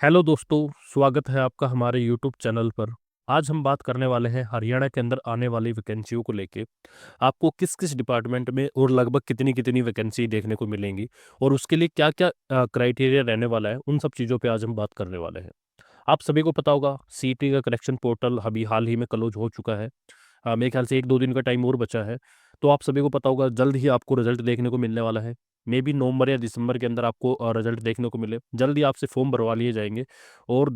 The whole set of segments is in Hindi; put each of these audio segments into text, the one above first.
हेलो दोस्तों, स्वागत है आपका हमारे यूट्यूब चैनल पर। आज हम बात करने वाले हैं हरियाणा के अंदर आने वाली वैकेंसियों को लेके। आपको किस किस डिपार्टमेंट में और लगभग कितनी कितनी वैकेंसी देखने को मिलेंगी और उसके लिए क्या क्या क्राइटेरिया रहने वाला है, उन सब चीज़ों पे आज हम बात करने वाले हैं। आप सभी को पता होगा, सीईटी का करेक्शन पोर्टल अभी हाल ही में क्लोज हो चुका है। मेरे ख्याल से 1-2 दिन का टाइम और बचा है। तो आप सभी को पता होगा, जल्द ही आपको रिजल्ट देखने को मिलने वाला है। मे बी नवंबर या दिसंबर के अंदर आपको रिजल्ट देखने को मिले। जल्द ही आपसे फॉर्म भरवा लिए जाएंगे और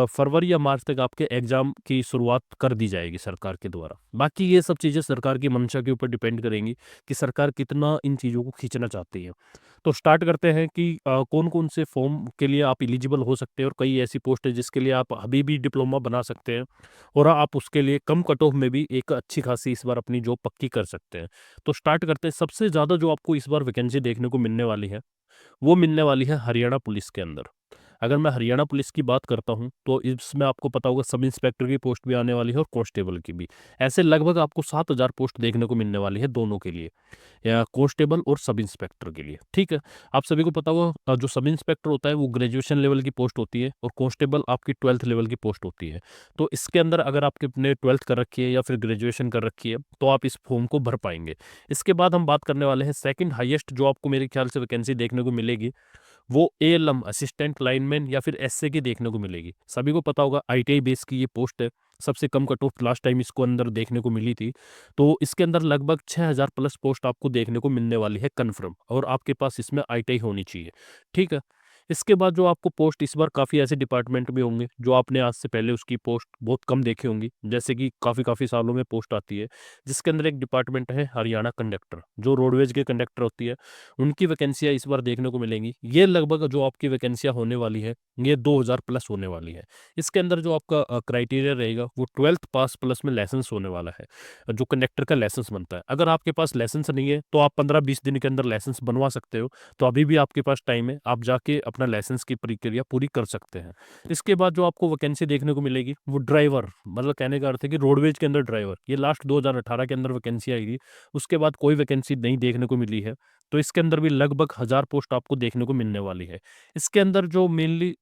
फरवरी या मार्च तक आपके एग्जाम की शुरुआत कर दी जाएगी सरकार के द्वारा। बाकी ये सब चीज़ें सरकार की मंशा के ऊपर डिपेंड करेंगी कि सरकार कितना इन चीज़ों को खींचना चाहती है। तो स्टार्ट करते हैं कि कौन कौन से फॉर्म के लिए आप एलिजिबल हो सकते हैं और कई ऐसी पोस्ट है जिसके लिए आप अभी भी डिप्लोमा बना सकते हैं और आप उसके लिए कम कट ऑफ में भी एक अच्छी खासी इस बार अपनी जॉब पक्की कर सकते हैं। तो स्टार्ट करते हैं। सबसे ज़्यादा जो आपको इस बार वैकेंसी देखने को मिलने वाली है, वो मिलने वाली है हरियाणा पुलिस के अंदर। अगर मैं हरियाणा पुलिस की बात करता हूँ, तो इसमें आपको पता होगा सब इंस्पेक्टर की पोस्ट भी आने वाली है और कांस्टेबल की भी। ऐसे लगभग आपको 7,000 पोस्ट देखने को मिलने वाली है दोनों के लिए, या कांस्टेबल और सब इंस्पेक्टर के लिए। ठीक है, आप सभी को पता होगा, जो सब इंस्पेक्टर होता है वो ग्रेजुएशन लेवल की पोस्ट होती है और कांस्टेबल आपकी 12th लेवल की पोस्ट होती है। तो इसके अंदर अगर आपके अपने 12th कर रखी है या फिर ग्रेजुएशन कर रखी है, तो आप इस फॉर्म को भर पाएंगे। इसके बाद हम बात करने वाले हैं सेकंड हाईएस्ट जो आपको मेरे ख्याल से वैकेंसी देखने को मिलेगी, वो एएलएम असिस्टेंट लाइनमैन या फिर एसए की देखने को मिलेगी। सभी को पता होगा आईटीआई बेस की ये पोस्ट है। सबसे कम कट ऑफ लास्ट टाइम इसको अंदर देखने को मिली थी। तो इसके अंदर लगभग 6,000 प्लस पोस्ट आपको देखने को मिलने वाली है कन्फर्म, और आपके पास इसमें आईटीआई होनी चाहिए। ठीक है। इसके बाद जो आपको पोस्ट इस बार काफ़ी ऐसे डिपार्टमेंट में होंगे जो आपने आज से पहले उसकी पोस्ट बहुत कम देखी होंगी, जैसे कि काफ़ी काफ़ी सालों में पोस्ट आती है, जिसके अंदर एक डिपार्टमेंट है हरियाणा कंडक्टर। जो रोडवेज के कंडक्टर होती है, उनकी वैकेंसियाँ इस बार देखने को मिलेंगी। ये लगभग जो आपकी वैकेंसियाँ होने वाली है, ये 2,000 प्लस होने वाली है। इसके अंदर जो आपका क्राइटेरिया रहेगा, वो 12th पास प्लस में लाइसेंस होने वाला है, जो कंडक्टर का लाइसेंस बनता है। अगर आपके पास लाइसेंस नहीं है, तो आप 15-20 दिन के अंदर लाइसेंस बनवा सकते हो। तो अभी भी आपके पास टाइम है, आप जाके अपना लाइसेंस की प्रक्रिया पूरी कर सकते हैं। इसके बाद जो आपको वैकेंसी देखने को मिलेगी, वो ड्राइवर, मतलब कहने का अर्थ है कि रोडवेज के अंदर ड्राइवर। ये लास्ट 2018 के अंदर वैकेंसी आई थी, उसके बाद कोई वैकेंसी नहीं देखने को मिली है। तो इसके अंदर भी लगभग 1,000 पोस्ट आपको देखने को मिलने वाली है। इसके अंदर जो मेनली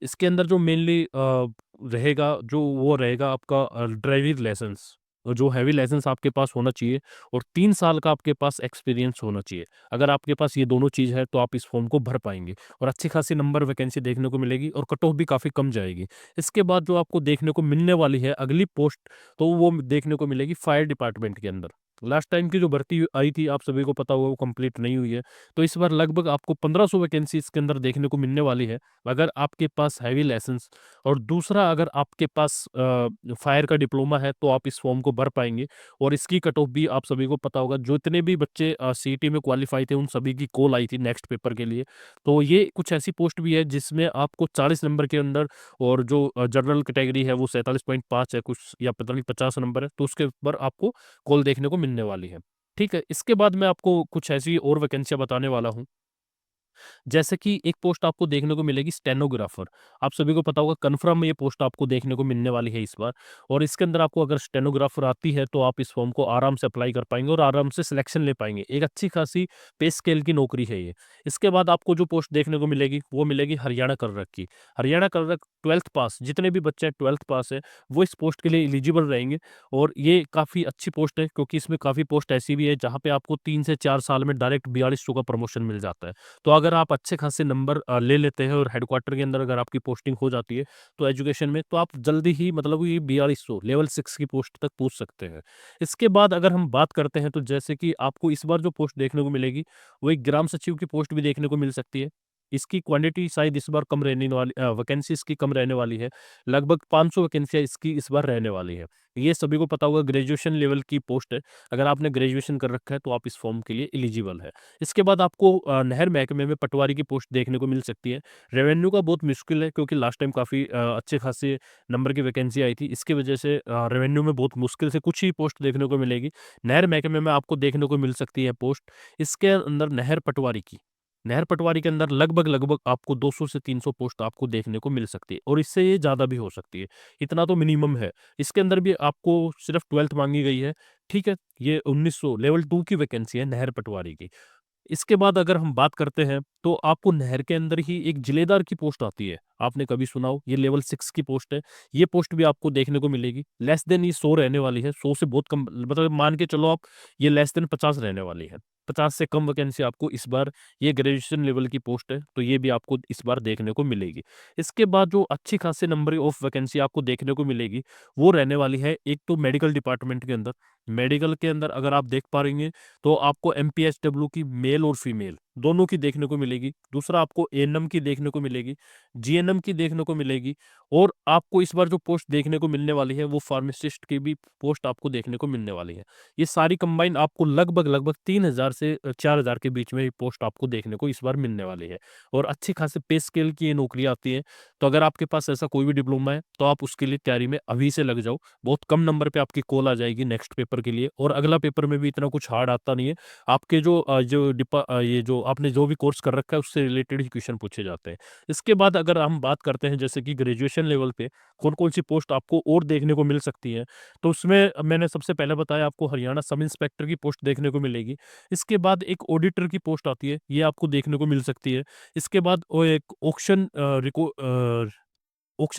इसके अंदर जो मेनली रहेगा, जो वो रहेगा आपका ड्राइविंग लाइसेंस, और जो हैवी लाइसेंस आपके पास होना चाहिए, और 3 साल का आपके पास एक्सपीरियंस होना चाहिए। अगर आपके पास ये दोनों चीज़ है, तो आप इस फॉर्म को भर पाएँगे और अच्छी खासी नंबर वैकेंसी देखने को मिलेगी और कट ऑफ भी काफ़ी कम जाएगी। इसके बाद जो आपको देखने को मिलने वाली है अगली पोस्ट, तो वो देखने को मिलेगी फायर डिपार्टमेंट के अंदर। लास्ट टाइम की जो भर्ती आई थी, आप सभी को पता होगा, वो कंप्लीट नहीं हुई है। तो इस बार लगभग आपको 1,500 वैकेंसी इसके अंदर देखने को मिलने वाली है। अगर आपके पास हैवी लाइसेंस, और दूसरा अगर आपके पास फायर का डिप्लोमा है, तो आप इस फॉर्म को भर पाएँगे। और इसकी कट ऑफ भी आप सभी को पता होगा, जो इतने भी बच्चे सीईटी में क्वालीफाई थे, उन सभी की कॉल आई थी नेक्स्ट पेपर के लिए। तो ये कुछ ऐसी पोस्ट भी है जिसमें आपको 40 नंबर के अंदर, और जो जनरल कैटेगरी है वो 47.5 है कुछ, या पता नहीं 50 नंबर है, तो उसके ऊपर आपको कॉल देखने को मिलने वाली है। ठीक है, इसके बाद मैं आपको कुछ ऐसी और वैकेंसियाँ बताने वाला हूँ। जैसे कि एक पोस्ट आपको देखने को मिलेगी स्टेनोग्राफर। आप सभी को पता होगा, कन्फर्म ये पोस्ट आपको देखने को मिलने वाली है इस बार। और इसके अंदर आपको अगर स्टेनोग्राफर आती है, तो आप इस फॉर्म को आराम से अप्लाई कर पाएँगे और आराम से सिलेक्शन ले पाएँगे। एक अच्छी खासी पे स्केल की नौकरी है ये। इसके बाद आपको जो पोस्ट देखने को मिलेगी, वो मिलेगी हरियाणा कर्रक की। हरियाणा कर्रक 12th पास, जितने भी बच्चे 12th पास है, वो इस पोस्ट के लिए एलिजिबल रहेंगे। और ये काफ़ी अच्छी पोस्ट है, क्योंकि इसमें काफ़ी पोस्ट ऐसी भी है जहाँ पे आपको 3 से 4 साल में डायरेक्ट 4200 का प्रमोशन मिल जाता है। तो अगर आप अच्छे खासे नंबर ले लेते हैं और हेडक्वार्टर के अंदर अगर आपकी पोस्टिंग हो जाती है, तो एजुकेशन में, तो आप जल्दी ही, मतलब ये 4200 लेवल 6 की पोस्ट तक पहुँच सकते हैं। इसके बाद अगर हम बात करते हैं, तो जैसे कि आपको इस बार जो पोस्ट देखने को मिलेगी, वो एक ग्राम सचिव की पोस्ट भी देखने को मिल सकती है। इसकी क्वांटिटी शायद इस बार कम रहने वाली, वैकेंसी इसकी कम रहने वाली है। लगभग 500 वैकेंसियाँ इसकी इस बार रहने वाली है। ये सभी को पता होगा, ग्रेजुएशन लेवल की पोस्ट है। अगर आपने ग्रेजुएशन कर रखा है, तो आप इस फॉर्म के लिए एलिजिबल है। इसके बाद आपको नहर महकमे में पटवारी की पोस्ट देखने को मिल सकती है। रेवेन्यू का बहुत मुश्किल है, क्योंकि लास्ट टाइम काफ़ी अच्छे खासे नंबर की वैकेंसी आई थी। इसकी वजह से रेवेन्यू में बहुत मुश्किल से कुछ ही पोस्ट देखने को मिलेगी। नहर महकमे में आपको देखने को मिल सकती है पोस्ट। इसके अंदर नहर पटवारी के अंदर लगभग आपको 200 से 300 पोस्ट आपको देखने को मिल सकती है, और इससे ये ज़्यादा भी हो सकती है। इतना तो मिनिमम है। इसके अंदर भी आपको सिर्फ 12th माँगी गई है। ठीक है? ये 1900 लेवल 2 की वैकेंसी है नहर पटवारी की। इसके बाद अगर हम बात करते हैं तो आपको नहर के अंदर ही एक जिलेदार की पोस्ट आती है, आपने कभी सुना हो, ये लेवल 6 की पोस्ट है। ये पोस्ट भी आपको देखने को मिलेगी। लेस देन ये 100 रहने वाली है, 100 से बहुत कम, मतलब मान के चलो आप, ये लेस देन 50 रहने वाली है। 50 से कम वैकेंसी आपको इस बार, ये ग्रेजुएशन लेवल की पोस्ट है तो ये भी आपको इस बार देखने को मिलेगी। इसके बाद जो अच्छी खासी नंबर ऑफ वैकेंसी आपको देखने को मिलेगी वो रहने वाली है, एक तो मेडिकल डिपार्टमेंट के अंदर। मेडिकल के अंदर अगर आप देख पा रही हैं तो आपको एमपीएचडब्ल्यू की मेल और फीमेल दोनों की देखने को मिलेगी। दूसरा आपको एएनएम की देखने को मिलेगी, जीएनएम की देखने को मिलेगी, और आपको इस बार जो पोस्ट देखने को मिलने वाली है वो फार्मासिस्ट की भी पोस्ट आपको देखने को मिलने वाली है। ये सारी कंबाइन आपको लगभग लगभग 3000 से 4000 के बीच में ये पोस्ट आपको देखने को इस बार मिलने वाली है, और अच्छी खासी पे स्केल की ये नौकरी आती है। तो अगर आपके पास ऐसा कोई भी डिप्लोमा है तो आप उसके लिए तैयारी में अभी से लग जाओ। बहुत कम नंबर पे आपकी कॉल आ जाएगी नेक्स्ट पेपर के लिए, और अगला पेपर में भी इतना कुछ हार्ड आता नहीं है। आपके ये जो आपने जो भी कोर्स कर रखा है उससे रिलेटेड ही क्वेश्चन पूछे जाते हैं। इसके बाद अगर हम बात करते हैं जैसे कि ग्रेजुएशन लेवल पे कौन-कौन सी पोस्ट आपको और देखने को मिल सकती है, तो उसमें मैंने सबसे पहले बताया आपको हरियाणा सब इंस्पेक्टर की पोस्ट देखने को मिलेगी। इसके बाद एक ऑडिटर की पोस्ट आती है, ये आपको देखने को मिल सकती है। इसके बाद वो एक ऑक्शन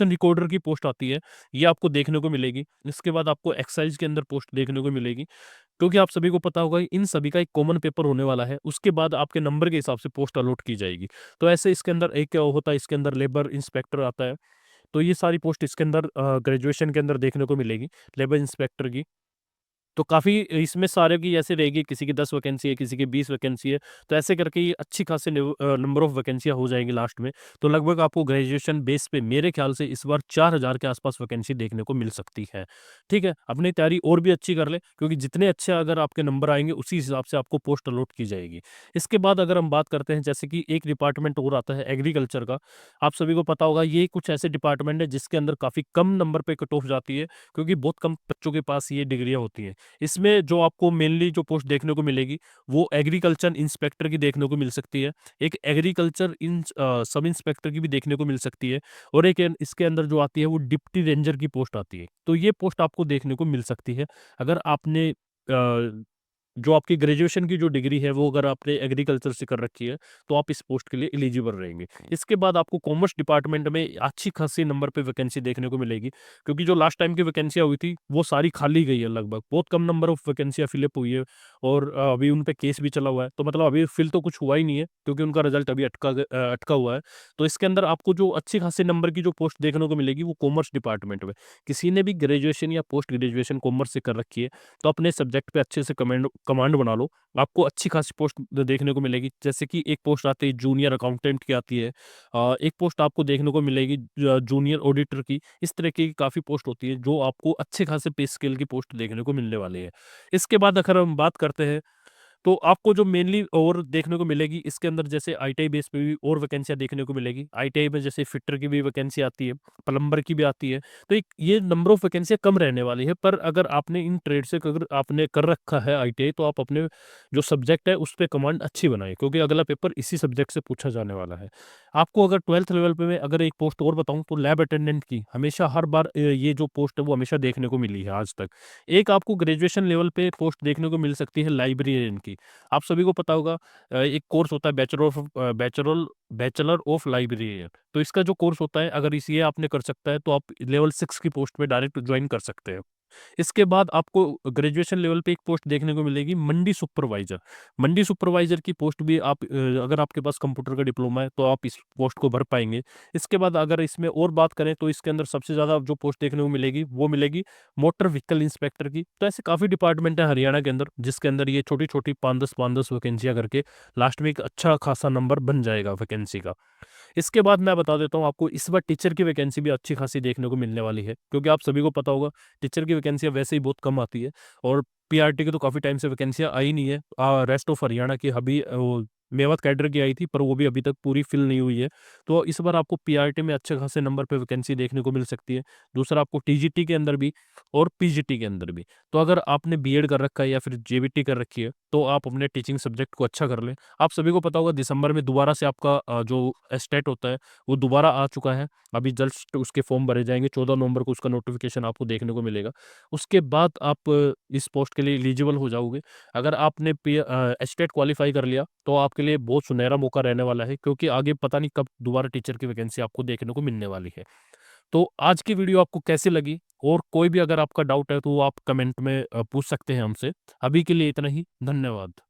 रिकॉर्डर की पोस्ट आती है, ये आपको देखने को मिलेगी। इसके बाद आपको एक्साइज के अंदर पोस्ट देखने को मिलेगी। क्योंकि आप सभी को पता होगा इन सभी का एक कॉमन पेपर होने वाला है, उसके बाद आपके नंबर के हिसाब से पोस्ट अलॉट की जाएगी। तो ऐसे इसके अंदर एक क्या होता है, इसके अंदर लेबर इंस्पेक्टर आता है। तो ये सारी पोस्ट इसके अंदर ग्रेजुएशन के अंदर देखने को मिलेगी, लेबर इंस्पेक्टर की। तो काफ़ी इसमें सारे की ऐसे रहेगी, किसी की 10 वैकेंसी है, किसी की 20 वैकेंसी है, तो ऐसे करके ये अच्छी खासी नंबर ऑफ वैकेंसियाँ हो जाएँगी लास्ट में। तो लगभग आपको ग्रेजुएशन बेस पे मेरे ख्याल से इस बार 4000 के आस-पास वैकेंसी देखने को मिल सकती है। ठीक है? अपनी तैयारी और भी अच्छी कर लें, क्योंकि जितने अच्छे अगर आपके नंबर आएँगे उसी हिसाब से आपको पोस्ट अलॉट की जाएगी। इसके बाद अगर हम बात करते हैं जैसे कि एक डिपार्टमेंट और आता है एग्रीकल्चर का। आप सभी को पता होगा ये कुछ ऐसे डिपार्टमेंट है जिसके अंदर काफ़ी कम नंबर पे कट ऑफ जाती है, क्योंकि बहुत कम बच्चों के पास ये डिग्रियाँ होती हैं। इसमें जो आपको मेनली जो पोस्ट देखने को मिलेगी, वो एग्रीकल्चर इंस्पेक्टर की देखने को मिल सकती है। एक सब इंस्पेक्टर की भी देखने को मिल सकती है, और एक इसके अंदर जो आती है वो डिप्टी रेंजर की पोस्ट आती है। तो ये पोस्ट आपको देखने को मिल सकती है। अगर आपने जो आपकी ग्रेजुएशन की जो डिग्री है वो अगर आपने एग्रीकल्चर से कर रखी है, तो आप इस पोस्ट के लिए एलिजिबल रहेंगे। इसके बाद आपको कॉमर्स डिपार्टमेंट में अच्छी खासी नंबर पे वैकेंसी देखने को मिलेगी, क्योंकि जो लास्ट टाइम की वैकेंसियाँ हुई थी, वो सारी खाली गई है लगभग। बहुत कम नंबर ऑफ वैकेंसियाँ फिलअप हुई है, और अभी उन पे केस भी चला हुआ है। तो मतलब अभी फिल तो कुछ हुआ ही नहीं है, क्योंकि उनका रिजल्ट अभी अटका हुआ है। तो इसके अंदर आपको जो अच्छी खासी नंबर की जो पोस्ट देखने को मिलेगी, वो कॉमर्स डिपार्टमेंट में। किसी ने भी ग्रेजुएशन या पोस्ट ग्रेजुएशन कॉमर्स से कर रखी है, तो अपने सब्जेक्ट पे अच्छे से कमांड बना लो, आपको अच्छी खासी पोस्ट देखने को मिलेगी। जैसे कि एक पोस्ट आती है जूनियर अकाउंटेंट की आती है, एक पोस्ट आपको देखने को मिलेगी जूनियर ऑडिटर की। इस तरह की काफ़ी पोस्ट होती है जो आपको अच्छे खासे पे स्केल की पोस्ट देखने को मिलने वाली है। इसके बाद अगर हम बात करते हैं तो आपको जो मेनली और देखने को मिलेगी इसके अंदर, जैसे आईटीआई बेस पे भी और वैकेंसियाँ देखने को मिलेगी। आईटीआई में जैसे फिटर की भी वैकेंसी आती है, प्लम्बर की भी आती है। तो एक ये नंबर ऑफ वैकेंसियाँ कम रहने वाली है, पर अगर आपने इन ट्रेड से अगर आपने कर रखा है आईटीआई, तो आप अपने जो सब्जेक्ट है उस पे कमांड अच्छी बनाएँ, क्योंकि अगला पेपर इसी सब्जेक्ट से पूछा जाने वाला है। आपको अगर 12th लेवल पे मैं अगर एक पोस्ट और बताऊँ तो लैब अटेंडेंट की हमेशा हर बार ये जो पोस्ट है वो हमेशा देखने को मिली है आज तक। एक आपको ग्रेजुएशन लेवल पे पोस्ट देखने को मिल सकती है लाइब्रेरियन की। आप सभी को पता होगा एक कोर्स होता है बैचलर ऑफ लाइब्रेरियन। तो इसका जो कोर्स होता है, अगर इस ये आपने कर सकता है तो आप लेवल 6 की पोस्ट पे डायरेक्ट जॉइन कर सकते हैं। इसके बाद आपको ग्रेजुएशन लेवल पे एक पोस्ट देखने को मिलेगी मंडी सुपरवाइज़र। मंडी सुपरवाइज़र की पोस्ट भी आप अगर आपके पास कंप्यूटर का डिप्लोमा है तो आप इस पोस्ट को भर पाएँगे। इसके बाद अगर इसमें और बात करें तो इसके अंदर सबसे ज़्यादा जो पोस्ट देखने को मिलेगी वो मिलेगी मोटर व्हीकल इंस्पेक्टर की। तो ऐसे काफ़ी डिपार्टमेंट है हरियाणा के अंदर जिसके अंदर ये छोटी-छोटी 5-10 वैकेंसियाँ करके लास्ट में एक अच्छा खासा नंबर बन जाएगा वैकेंसी का। इसके बाद मैं बता देता हूँ आपको, इस बार टीचर की वैकेंसी भी अच्छी खासी देखने को मिलने वाली है, क्योंकि आप सभी को पता होगा टीचर की वैकेंसियाँ वैसे ही बहुत कम आती है, और पीआरटी की तो काफ़ी टाइम से वैकेंसियाँ आई नहीं है। रेस्ट ऑफ हरियाणा की अभी वो मेवात कैडर की आई थी, पर वो भी अभी तक पूरी फिल नहीं हुई है। तो इस बार आपको पीआरटी में अच्छे खासे नंबर पे वैकेंसी देखने को मिल सकती है। दूसरा आपको टीजीटी के अंदर भी और पीजीटी के अंदर भी। तो अगर आपने बीएड कर रखा है या फिर जेबीटी कर रखी है, तो आप अपने टीचिंग सब्जेक्ट को अच्छा कर लें। आप सभी को पता होगा दिसंबर में दोबारा से आपका जो एस्टेट होता है वो दोबारा आ चुका है। अभी जस्ट उसके फॉर्म भरे जाएँगे, 14 नवंबर को उसका नोटिफ़िकेशन आपको देखने को मिलेगा। उसके बाद आप इस पोस्ट के लिए एलिजिबल हो जाओगे। अगर आपने एस्टेट क्वालीफाई कर लिया तो आपके लिए बहुत सुनहरा मौका रहने वाला है, क्योंकि आगे पता नहीं कब दोबारा टीचर की वैकेंसी आपको देखने को मिलने वाली है। तो आज की वीडियो आपको कैसी लगी, और कोई भी अगर आपका डाउट है तो वो आप कमेंट में पूछ सकते हैं हमसे। अभी के लिए इतना ही, धन्यवाद।